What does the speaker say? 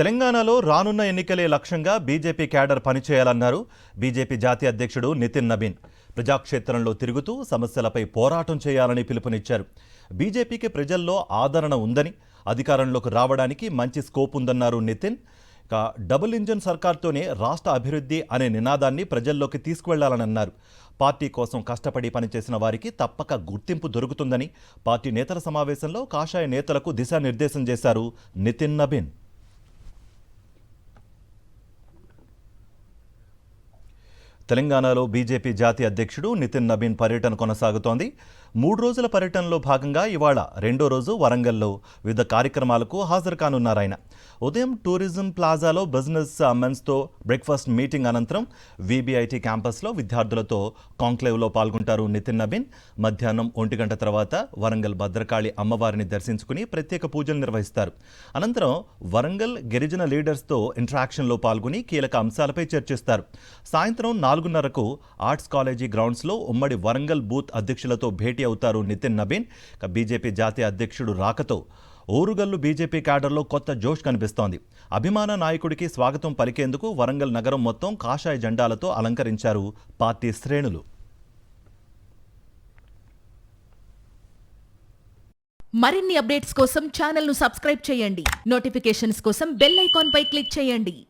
తెలంగాణలో రానున్న ఎన్నికలే లక్ష్యంగా బీజేపీ క్యాడర్ పనిచేయాలన్నారు బీజేపీ జాతీయ అధ్యక్షుడు నితిన్ నబీన్. ప్రజాక్షేత్రంలో తిరుగుతూ సమస్యలపై పోరాటం చేయాలని పిలుపునిచ్చారు. బీజేపీకి ప్రజల్లో ఆదరణ ఉందని, అధికారంలోకి రావడానికి మంచి స్కోప్ ఉందన్నారు నితిన్. డబుల్ ఇంజన్ సర్కార్తోనే రాష్ట్ర అభివృద్ధి అనే నినాదాన్ని ప్రజల్లోకి తీసుకువెళ్లాలని అన్నారు. పార్టీ కోసం కష్టపడి పనిచేసిన వారికి తప్పక గుర్తింపు దొరుకుతుందని పార్టీ నేతల సమావేశంలో కాషాయ నేతలకు దిశానిర్దేశం చేశారు నితిన్ నబీన్. తెలంగాణలో బీజేపీ జాతీయ అధ్యక్షుడు నితిన్ నబీన్ పర్యటన కొనసాగుతోంది. 3 రోజుల పర్యటనలో భాగంగా ఇవాళ రెండో రోజు వరంగల్లో వివిధ కార్యక్రమాలకు హాజరు కానున్నారాయన. ఉదయం టూరిజం ప్లాజాలో బిజినెస్ మెన్స్తో బ్రేక్ఫాస్ట్ మీటింగ్ అనంతరం వీబీఐటీ క్యాంపస్లో విద్యార్థులతో కాంక్లేవ్లో పాల్గొంటారు నితిన్ నబీన్. మధ్యాహ్నం 1 గంట తర్వాత వరంగల్ భద్రకాళి అమ్మవారిని దర్శించుకుని ప్రత్యేక పూజలు నిర్వహిస్తారు. అనంతరం వరంగల్ గిరిజన లీడర్స్తో ఇంటరాక్షన్లో పాల్గొని కీలక అంశాలపై చర్చిస్తారు. సాయంత్రం 4:30కు ఆర్ట్స్ కాలేజీ గ్రౌండ్స్లో ఉమ్మడి వరంగల్ బూత్ అధ్యక్షులతో భేటీ అవుతారు నితిన్ నబీన్. బీజేపీ జాతీయ అధ్యక్షుడు రాకతో ఓరుగల్లు బీజేపీ క్యాడర్లో కొత్త జోష్ కనిపిస్తోంది. అభిమాన నాయకుడికి స్వాగతం పలికేందుకు వరంగల్ నగరం మొత్తం కాషాయ జెండాలతో అలంకరించారు పార్టీ శ్రేణులు. మరిన్ని అప్డేట్స్ కోసం ఛానల్ను సబ్స్క్రైబ్ చేయండి. నోటిఫికేషన్స్ కోసం బెల్ ఐకాన్ పై క్లిక్ చేయండి.